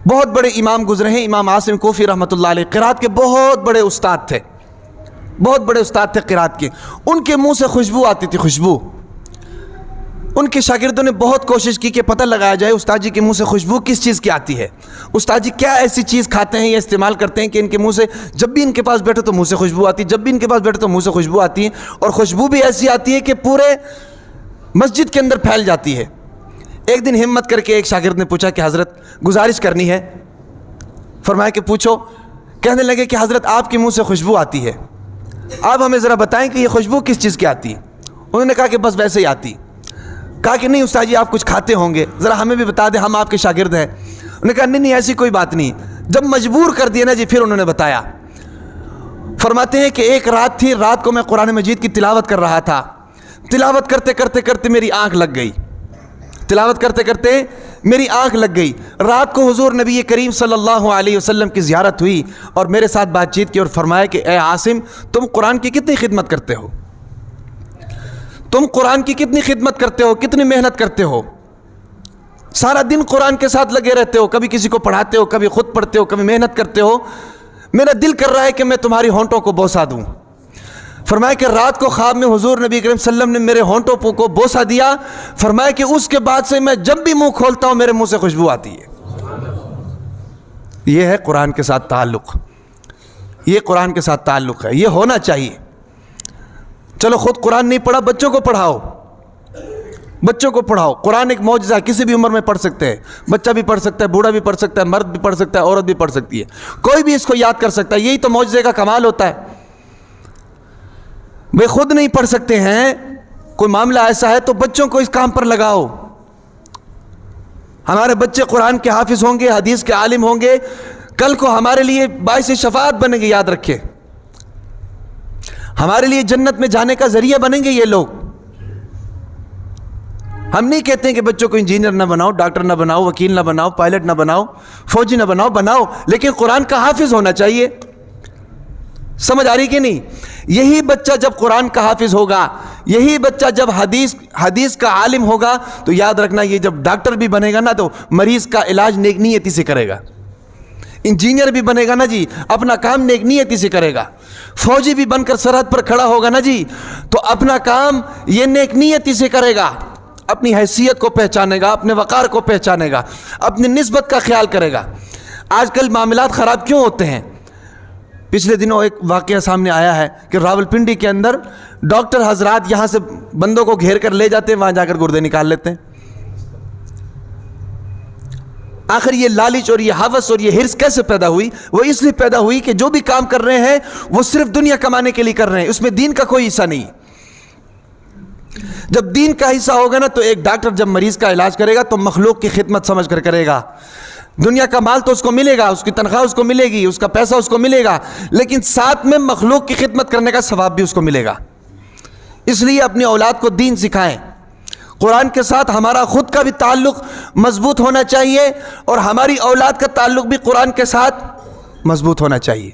بہت بڑے امام گزرے ہیں، امام عاصم کوفی رحمۃ اللہ علیہ، قرات کے بہت بڑے استاد تھے، بہت بڑے استاد تھے قرات کے۔ ان کے منہ سے خوشبو آتی تھی، خوشبو۔ ان کے شاگردوں نے بہت کوشش کی کہ پتہ لگایا جائے استاد جی کے منہ سے خوشبو کس چیز کی آتی ہے، استاد جی کیا ایسی چیز کھاتے ہیں یا استعمال کرتے ہیں کہ ان کے منہ سے جب بھی ان کے پاس بیٹھو تو منہ سے خوشبو آتی ہے، جب بھی ان کے پاس بیٹھو تو منہ سے خوشبو آتی ہے، اور خوشبو بھی ایسی آتی ہے کہ پورے مسجد کے اندر پھیل جاتی ہے۔ ایک دن ہمت کر کے ایک شاگرد نے پوچھا کہ حضرت گزارش کرنی ہے۔ فرمایا کہ پوچھو۔ کہنے لگے کہ حضرت آپ کے منہ سے خوشبو آتی ہے، آپ ہمیں ذرا بتائیں کہ یہ خوشبو کس چیز کی آتی ہے؟ انہوں نے کہا کہ بس ویسے ہی آتی۔ کہا کہ نہیں استاد جی آپ کچھ کھاتے ہوں گے، ذرا ہمیں بھی بتا دیں، ہم آپ کے شاگرد ہیں۔ انہوں نے کہا نہیں ایسی کوئی بات نہیں۔ جب مجبور کر دیا نا جی، پھر انہوں نے بتایا۔ فرماتے ہیں کہ ایک رات تھی، رات کو میں قرآن مجید کی تلاوت کر رہا تھا، تلاوت کرتے کرتے کرتے میری آنکھ لگ گئی، تلاوت کرتے کرتے میری آنکھ لگ گئی۔ رات کو حضور نبی کریم صلی اللہ علیہ وسلم کی زیارت ہوئی اور میرے ساتھ بات چیت کی اور فرمایا کہ اے عاصم تم قرآن کی کتنی خدمت کرتے ہو، تم قرآن کی کتنی خدمت کرتے ہو، کتنی محنت کرتے ہو، سارا دن قرآن کے ساتھ لگے رہتے ہو، کبھی کسی کو پڑھاتے ہو، کبھی خود پڑھتے ہو، کبھی محنت کرتے ہو، میرا دل کر رہا ہے کہ میں تمہاری ہونٹوں کو بوسہ دوں۔ فرمایا کہ رات کو خواب میں حضور نبی کریم صلی اللہ علیہ وسلم نے میرے ہونٹوں کو بوسہ دیا۔ فرمایا کہ اس کے بعد سے میں جب بھی منہ کھولتا ہوں میرے منہ سے خوشبو آتی ہے۔ یہ ہے قرآن کے ساتھ تعلق، یہ قرآن کے ساتھ تعلق ہے، یہ ہونا چاہیے۔ چلو خود قرآن نہیں پڑھا، بچوں کو پڑھاؤ، بچوں کو پڑھاؤ۔ قرآن ایک معجزہ ہے، کسی بھی عمر میں پڑھ سکتے ہیں، بچہ بھی پڑھ سکتا ہے، بوڑھا بھی پڑھ سکتا ہے، مرد بھی پڑھ سکتا ہے، عورت بھی پڑھ سکتی ہے، کوئی بھی اس کو یاد کر سکتا ہے۔ یہی تو معجزے کا کمال ہوتا ہے۔ بھئی خود نہیں پڑھ سکتے ہیں، کوئی معاملہ ایسا ہے تو بچوں کو اس کام پر لگاؤ۔ ہمارے بچے قرآن کے حافظ ہوں گے، حدیث کے عالم ہوں گے، کل کو ہمارے لیے باعث شفاعت بنیں گے، یاد رکھے، ہمارے لیے جنت میں جانے کا ذریعہ بنیں گے یہ لوگ۔ ہم نہیں کہتے ہیں کہ بچوں کو انجینئر نہ بناؤ، ڈاکٹر نہ بناؤ، وکیل نہ بناؤ، پائلٹ نہ بناؤ، فوجی نہ بناؤ، بناؤ، لیکن قرآن کا حافظ ہونا چاہیے۔ سمجھ آ رہی کہ نہیں؟ یہی بچہ جب قرآن کا حافظ ہوگا، یہی بچہ جب حدیث کا عالم ہوگا، تو یاد رکھنا یہ جب ڈاکٹر بھی بنے گا نا تو مریض کا علاج نیک نیتی سے کرے گا، انجینئر بھی بنے گا نا جی اپنا کام نیک نیتی سے کرے گا، فوجی بھی بن کر سرحد پر کھڑا ہوگا نا جی تو اپنا کام یہ نیک نیتی سے کرے گا، اپنی حیثیت کو پہچانے گا، اپنے وقار کو پہچانے گا، اپنی نسبت کا خیال کرے گا۔ آج کل معاملات خراب کیوں ہوتے ہیں؟ پچھلے دنوں ایک واقعہ سامنے آیا ہے کہ راولپنڈی کے اندر ڈاکٹر حضرات یہاں سے بندوں کو گھیر کر لے جاتے ہیں، وہاں جا کر گردے نکال لیتے ہیں۔ آخر یہ لالچ اور یہ ہوس اور یہ ہرس کیسے پیدا ہوئی؟ وہ اس لیے پیدا ہوئی کہ جو بھی کام کر رہے ہیں وہ صرف دنیا کمانے کے لیے کر رہے ہیں، اس میں دین کا کوئی حصہ نہیں۔ جب دین کا حصہ ہوگا نا تو ایک ڈاکٹر جب مریض کا علاج کرے گا تو مخلوق کی خدمت سمجھ کر کرے گا، دنیا کا مال تو اس کو ملے گا، اس کی تنخواہ اس کو ملے گی، اس کا پیسہ اس کو ملے گا، لیکن ساتھ میں مخلوق کی خدمت کرنے کا ثواب بھی اس کو ملے گا۔ اس لیے اپنی اولاد کو دین سکھائیں۔ قرآن کے ساتھ ہمارا خود کا بھی تعلق مضبوط ہونا چاہیے اور ہماری اولاد کا تعلق بھی قرآن کے ساتھ مضبوط ہونا چاہیے۔